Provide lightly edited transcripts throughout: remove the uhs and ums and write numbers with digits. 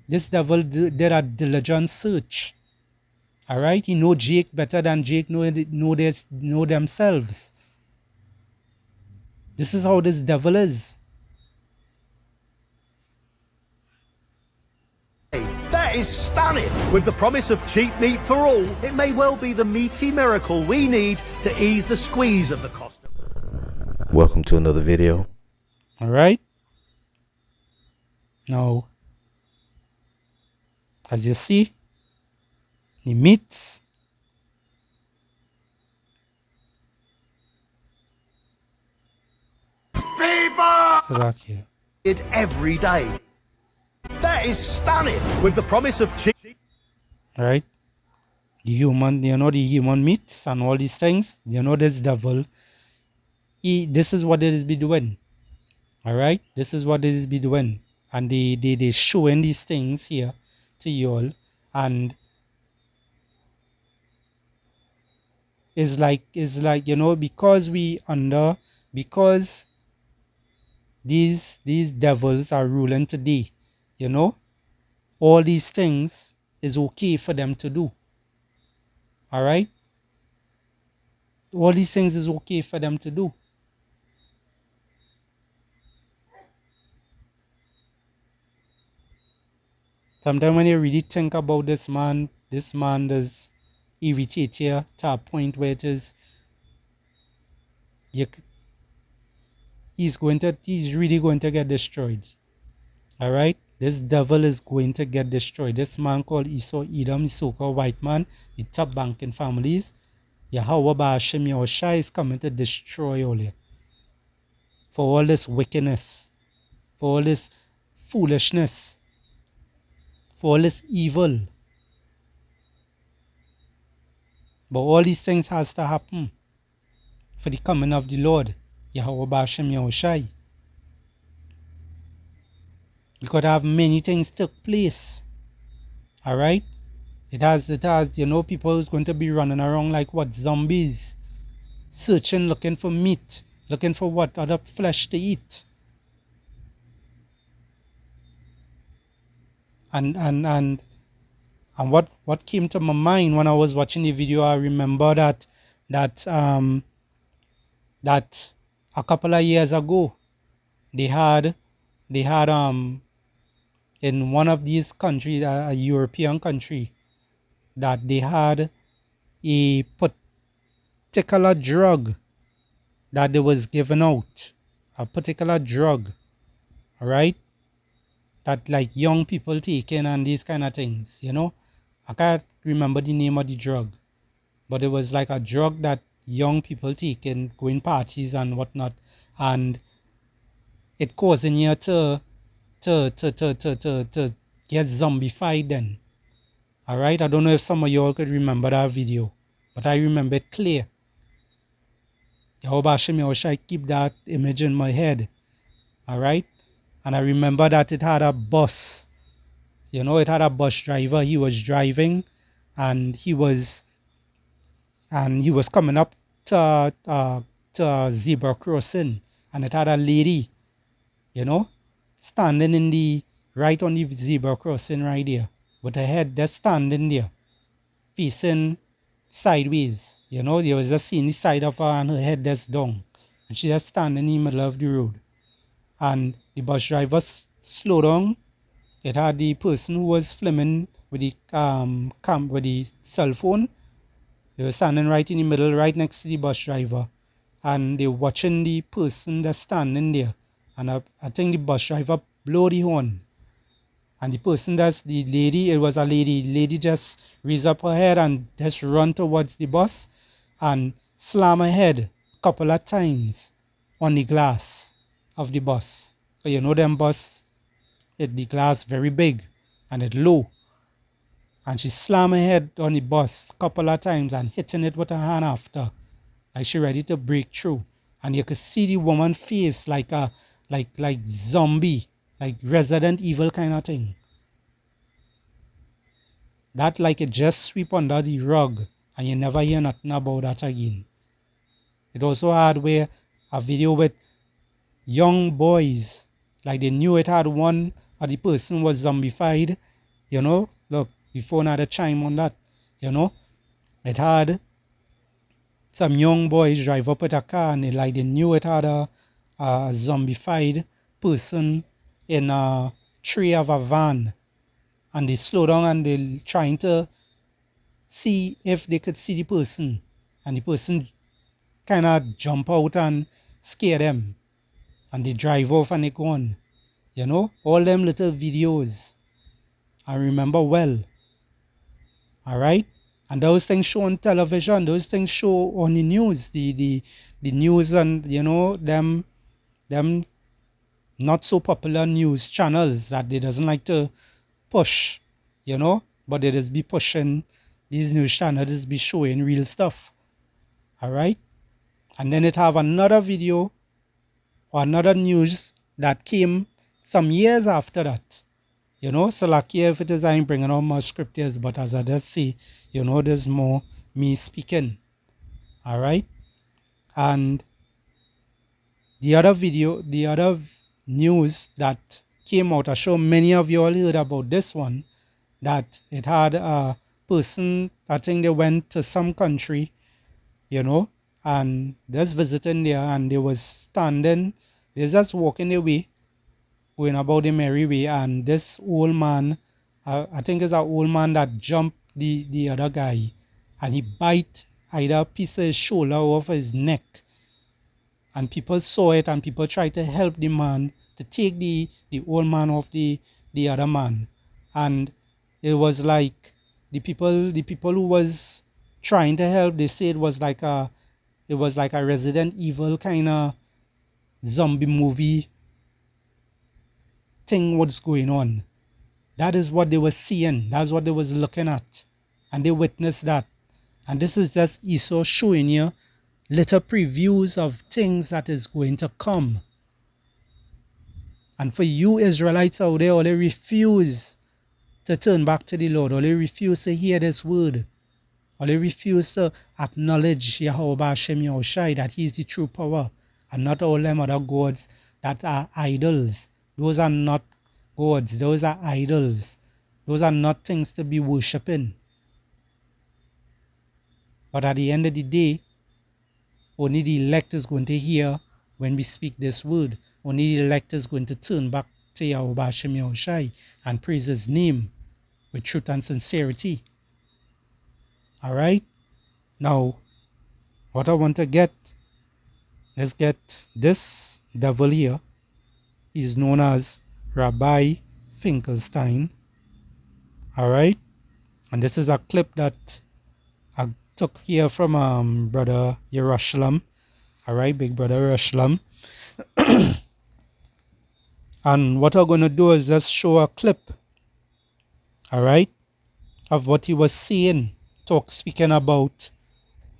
This devil did a diligent search. All right, he know Jake better than Jake know themselves. This is how this devil is. That is stunning. With the promise of cheap meat for all, it may well be the meaty miracle we need to ease the squeeze of the cost. Welcome to another video. All right. Now, as you see, the meats People it every day. That is stunning. With the promise of cheap. Right? The human, the human meats and all these things, this devil, this is what it is be doing. All right? This is what it is be doing. And they showing these things here to you all. And it's like, because because these devils are ruling today, all these things is okay for them to do. All right? All these things is okay for them to do. Sometimes when you really think about this man does irritate you to a point where it is he's really going to get destroyed. All right? This devil is going to get destroyed. This man called Esau Edom, the so-called white man, the top banking families, Yahweh Ba'ashem Yahushua is coming to destroy all you. For all this wickedness, for all this foolishness, for all this evil. But all these things has to happen for the coming of the Lord, Yahweh Ba'ashem Yahushua. You could have many things take place. Alright? It has, people who's going to be running around like what? Zombies. Searching, looking for meat. Looking for what? Other flesh to eat. And what came to my mind when I was watching the video, I remember that a couple of years ago they had in one of these countries, a European country, that they had a particular drug that they was given out, a particular drug, all right, that like young people taking and these kind of things, I can't remember the name of the drug, but it was like a drug that young people taking, going parties and whatnot, and it causing you to get zombified then. Alright, I don't know if some of y'all could remember that video, but I remember it clear. Yahweh Hashem Yahushua keep that image in my head. Alright? And I remember that it had a bus. It had a bus driver. He was driving and he was coming up to a zebra crossing, and it had a lady, standing right on the zebra crossing right there, with her head just standing there, facing sideways. You was just seeing the side of her and her head just down, and she just standing in the middle of the road. And the bus driver slowed down. It had the person who was filming with the with the cell phone. They were standing right in the middle, right next to the bus driver, and they were watching the person that's standing there. And I think the bus driver blow the horn, and the person that's the lady, it was a lady. The lady just raised up her head and just run towards the bus and slam her head a couple of times on the glass of the bus. So them bus, the glass very big and it low. And she slammed her head on the bus a couple of times and hitting it with her hand after, like she ready to break through. And you could see the woman's face like zombie, like Resident Evil kind of thing. That like it just sweep under the rug and you never hear nothing about that again. It also had a video with young boys, like they knew it had one or the person was zombified, You know, look, the phone had a chime on that. You know, it had some young boys drive up with a car and they knew it had a zombified person in a tree of a van, and they slow down and they trying to see if they could see the person, and the person kind of jump out and scare them, and they drive off and they go on. You know, all them little videos I remember well. All right, and those things show on television, those things show on the news, the news, and you know them not so popular news channels that they doesn't like to push, you know, but they just be pushing, these news channels just be showing real stuff. All right, and then it have another video or another news that came some years after that. You know, so lucky if it is I'm bringing on more scriptures, but as I just say, you know, there's more me speaking. All right, and the other news that came out, I'm sure many of you all heard about this one, that it had a person, I think they went to some country, you know, and just visiting there, and they was standing, they just walking away, going about the merry way, and this old man, I think it's an old man that jumped the other guy, and he bite either a piece of his shoulder off his neck, and people saw it, and people tried to help the man to take the old man off the other man, and it was like the people who was trying to help, they say it was like a Resident Evil kind of zombie movie thing what's going on. That is what they were seeing. That's what they was looking at. And they witnessed that. And this is just Esau showing you little previews of things that is going to come. And for you Israelites out there, all they refuse to turn back to the Lord, all they refuse to hear this word, all they refuse to acknowledge Yahweh Hashem Yahushai, that He is the true power, and not all them other gods that are idols. Those are not gods, those are idols. Those are not things to be worshipping. But at the end of the day, only the elect is going to hear when we speak this word. Only the elect is going to turn back to Yahweh Hashem Yahushai and praise His name with truth and sincerity. Alright? Now, what I want to get, let's get this devil here. He's known as Rabbi Finkelstein. Alright? And this is a clip that I took here from Brother Yerushalayim. Alright, Big Brother Yerushalayim. And what I'm going to do is just show a clip, alright, of what he was saying, speaking about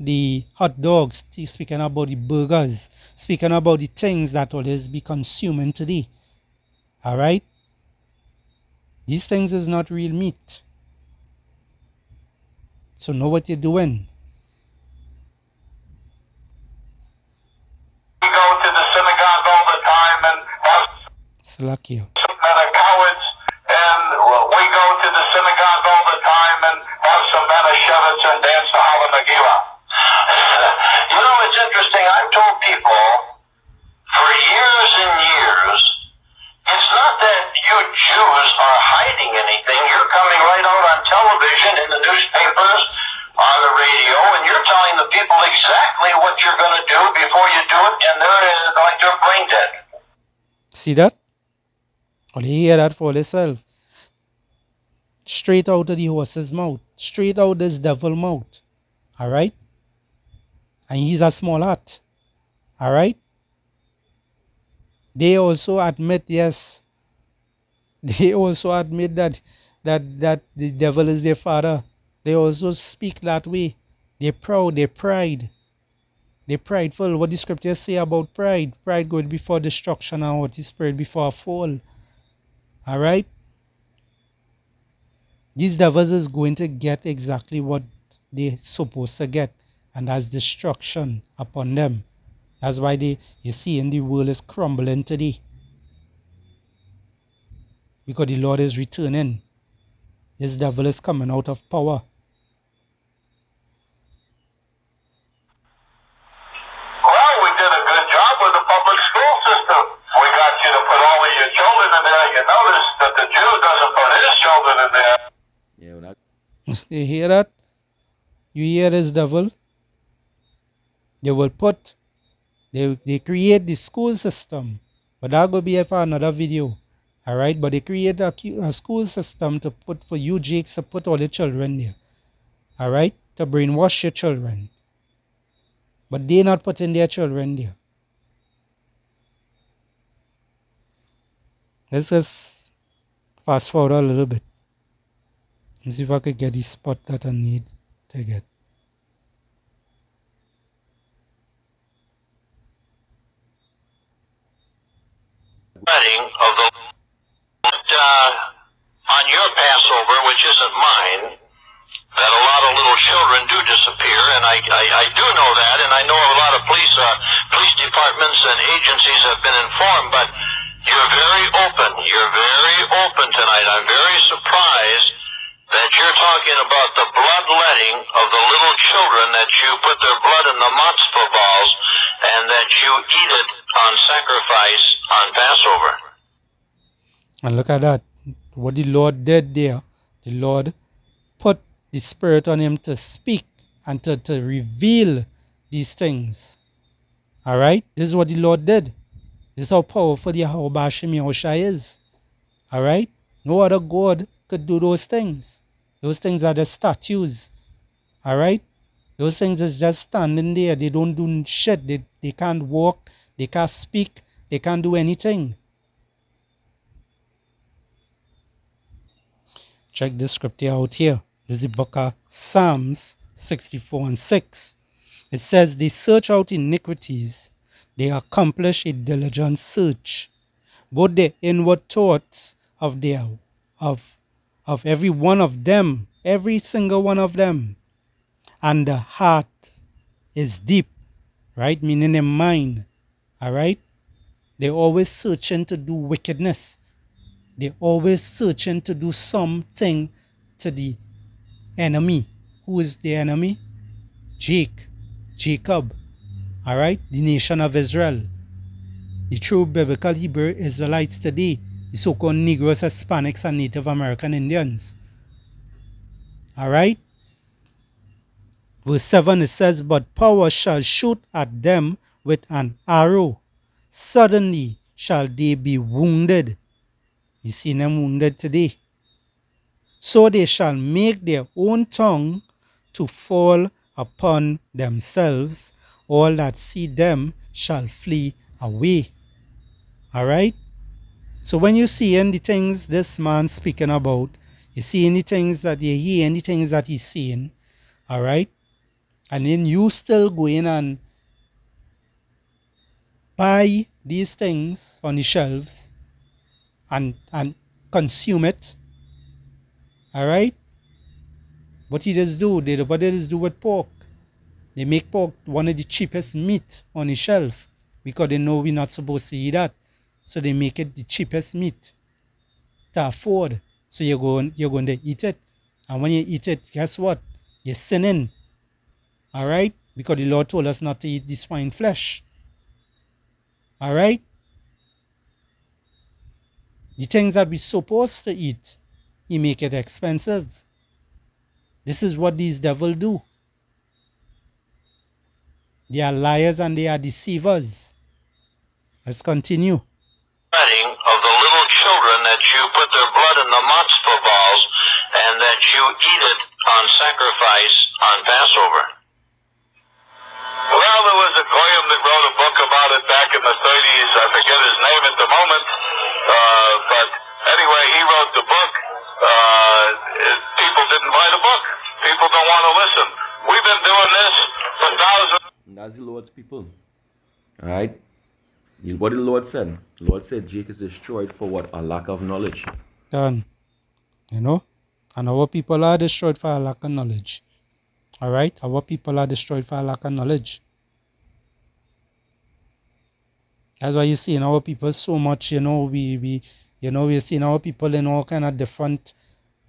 the hot dogs, speaking about the burgers, speaking about the things that always be consuming today. Alright? These things is not real meat. So know what you're doing. We go to the synagogue all the time and have Salakia. men are cowards, and we go to the synagogue all the time and have some Manischewitz and dance to Hala Megillah. You know, it's interesting. I've told people for years and years, it's not that you Jews are hiding anything. You're coming right out on television, in the newspapers, on the radio, and you're telling the people exactly what you're going to do before you do it, and they're like they're brain dead. See that? Only hear that for yourself. Straight out of the horse's mouth. Straight out this devil mouth. Alright? And he's a small hat. Alright? They also admit, yes, they also admit that the devil is their father. They also speak that way. They're proud, they're pride. They're prideful. What the scriptures say about pride. Pride goes before destruction, and what is pride before a fall. Alright? These devils is going to get exactly what they're supposed to get, and that's destruction upon them. That's why you see in the world is crumbling today. Because the Lord is returning. This devil is coming out of power. Well, we did a good job with the public school system. We got you to put all of your children in there. You notice that the Jew doesn't put his children in there. You hear that? You hear this devil? They will put, they create the school system. But that will be for another video. Alright, but they create a school system to put for you, Jakes, to put all the children there. Alright, to brainwash your children. But they're not putting their children there. Let's just fast forward a little bit. Let's see if I could get the spot that I need to get. Wedding of the on your Passover, which isn't mine, that a lot of little children do disappear, and I do know that, and I know a lot of police departments and agencies have been informed, but you're very open. You're very open tonight. I'm very surprised that you're talking about the bloodletting of the little children, that you put their blood in the matzah balls, and that you eat it on sacrifice on Passover. And look at that. What the Lord did there. The Lord put the Spirit on him to speak and to reveal these things. Alright? This is what the Lord did. This is how powerful Yahweh Bashim Yahushua is. Alright? No other God could do those things. Those things are the statues. Alright? Those things is just standing there. They don't do shit. They can't walk. They can't speak. They can't do anything. Check this scripture out here. This is the book of Psalms 64 and 6. It says, they search out iniquities. They accomplish a diligent search. Both the inward thoughts of every one of them, every single one of them, and the heart is deep, right? Meaning the mind, all right? They're always searching to do wickedness. They're always searching to do something to the enemy. Who is the enemy? Jacob, all right? The nation of Israel. The true biblical Hebrew Israelites today, the so-called Negroes, Hispanics, and Native American Indians. All right? Verse 7, it says, but power shall shoot at them with an arrow. Suddenly shall they be wounded. You see them wounded today. So they shall make their own tongue to fall upon themselves. All that see them shall flee away. Alright? So when you see the things this man speaking about, you see the things that you hear, the things that he's saying, alright? And then you still go in and buy these things on the shelves and consume it. Alright? What he just do, what they just do with pork. They make pork one of the cheapest meat on the shelf because they know we're not supposed to eat that. So they make it the cheapest meat to afford. So you're going to eat it. And when you eat it, guess what? You're sinning. Alright? Because the Lord told us not to eat the swine flesh. Alright? The things that we're supposed to eat, He make it expensive. This is what these devils do. They are liars and they are deceivers. Let's continue. Of the little children, that you put their blood in the matzah balls, and that you eat it on sacrifice on Passover. Well, there was a goyim that wrote a book about it back in the 30s. I forget his name at the moment. But anyway, he wrote the book. People didn't buy the book. People don't want to listen. We've been doing this for thousands. That's the Lord's people. Alright? What the Lord said? The Lord said Jake is destroyed for what? A lack of knowledge. Done. You know? And our people are destroyed for a lack of knowledge. Alright? Our people are destroyed for a lack of knowledge. That's why you see in our people so much, we're seeing our people in all kind of different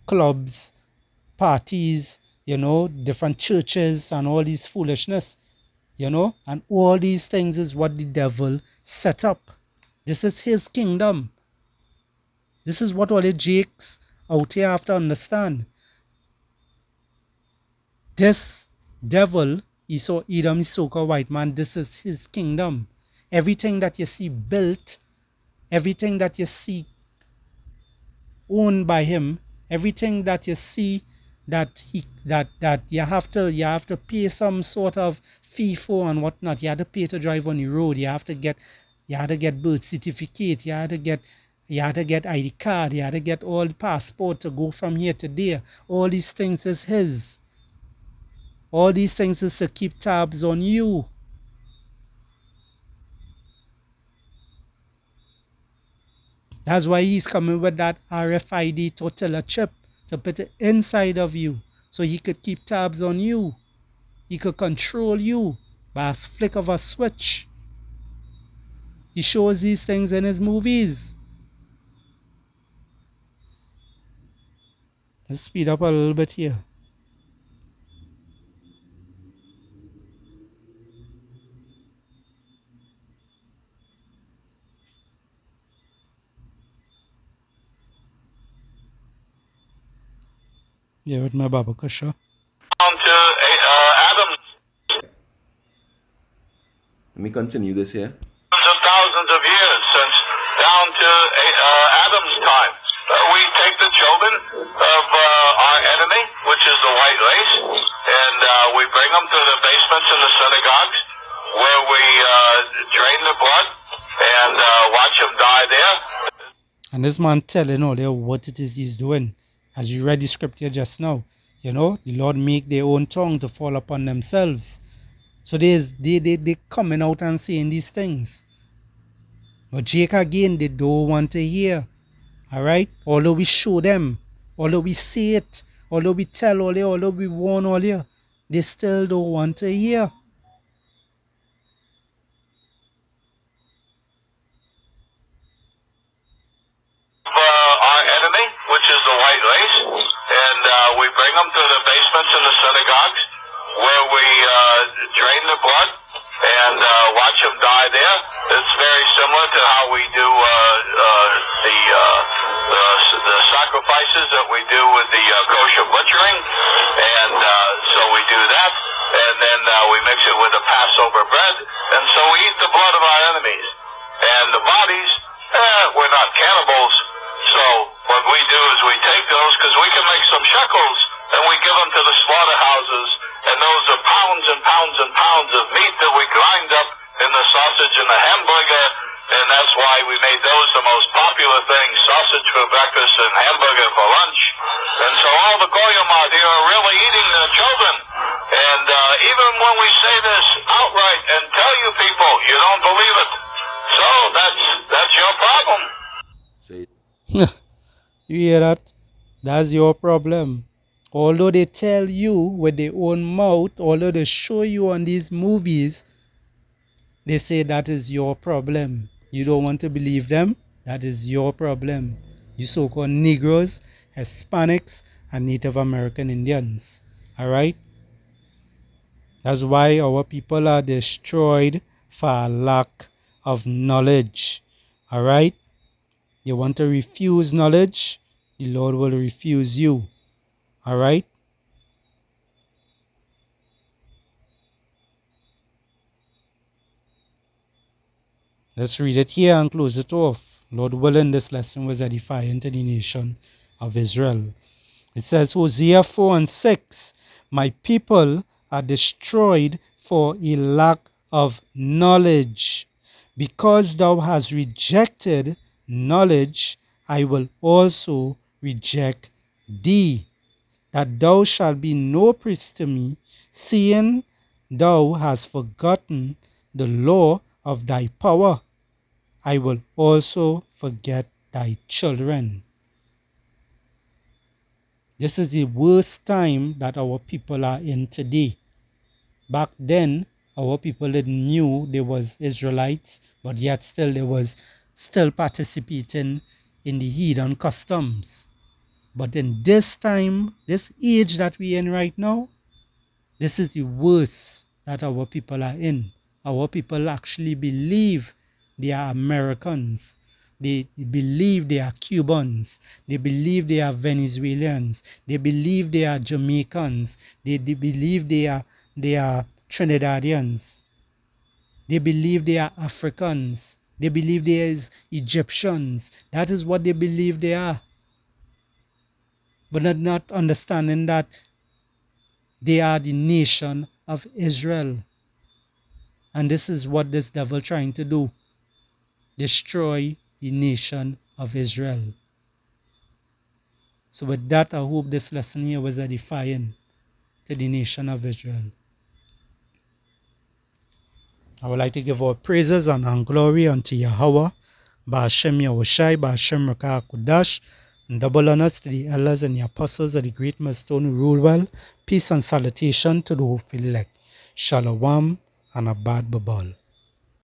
clubs, parties, different churches and all these foolishness, and all these things is what the devil set up. This is his kingdom. This is what all the jakes out here have to understand. This devil, Edom, Isoka, white man, this is his kingdom. Everything that you see built, everything that you see owned by him, everything that you see that you have to pay some sort of fee for and whatnot. You have to pay to drive on the road. You have to get birth certificate. You have to get ID card. You have to get all the passport to go from here to there. All these things is his. All these things is to keep tabs on you. That's why he's coming with that RFID Tortilla chip to put it inside of you so he could keep tabs on you. He could control you by a flick of a switch. He shows these things in his movies. Let's speed up a little bit here. Yeah, with my Baba Kusha. Down to Adam's. Let me continue this here. Thousands of years since down to Adam's time. We take the children of our enemy, which is the white race, and we bring them to the basements in the synagogues where we drain the blood and watch them die there. And this man telling all there what it is he's doing. As you read the scripture just now, the Lord make their own tongue to fall upon themselves. So they coming out and saying these things. But Jake again, they don't want to hear. Alright? Although we show them, although we say it, although we tell all here, although we warn all here, they still don't want to hear. Our enemy, which is the white race, and we bring them to the basements in the synagogues where we drain the blood and watch them die there. It's very similar to how we do the sacrifices that we do with the kosher butchering, and so we do that, and then we mix it with the Passover bread, and so we eat the blood of our enemies. And the bodies, we're not cannibals, so what we do is we take those, because we can make some shekels, and we give them to the slaughterhouses, and those are pounds and pounds and pounds of meat that we grind up in the sausage and the hamburger, and that's why we made those the most popular things, sausage for breakfast and hamburger for lunch. And so all the goyim out here are really eating their children. And even when we say this outright and tell you people, you don't believe it. So that's your problem. You hear that? That's your problem. Although they tell you with their own mouth, although they show you on these movies, they say that is your problem. You don't want to believe them? That is your problem. You so-called Negroes, Hispanics, and Native American Indians. Alright? That's why our people are destroyed for a lack of knowledge. Alright? You want to refuse knowledge? The Lord will refuse you. Alright? Let's read it here and close it off. Lord willing, this lesson was edifying to the nation of Israel. It says, Hosea 4 and 6, My people are destroyed for a lack of knowledge. Because thou hast rejected knowledge, I will also reject thee, that thou shalt be no priest to me, seeing thou hast forgotten the law of thy power. I will also forget thy children. This is the worst time that our people are in today. Back then, our people knew they was Israelites, but yet still they was still participating in the heathen customs. But in this time, this age that we're in right now, this is the worst that our people are in. Our people actually believe they are Americans. They believe they are Cubans. They believe they are Venezuelans. They believe they are Jamaicans. They believe they are Trinidadians. They believe they are Africans. They believe they are Egyptians. That is what they believe they are. But not understanding that they are the nation of Israel. And this is what this devil trying to do. Destroy the nation of Israel. So with that, I hope this lesson here was edifying to the nation of Israel. I would like to give all praises and glory unto Yahweh, Ba'ashem Yahushai, Ba'ashem Rakah Kudash, and double honors to the elders and the apostles of the great millstone who rule well. Peace and salutation to the hopeful elect. Shalom and Abad Babal.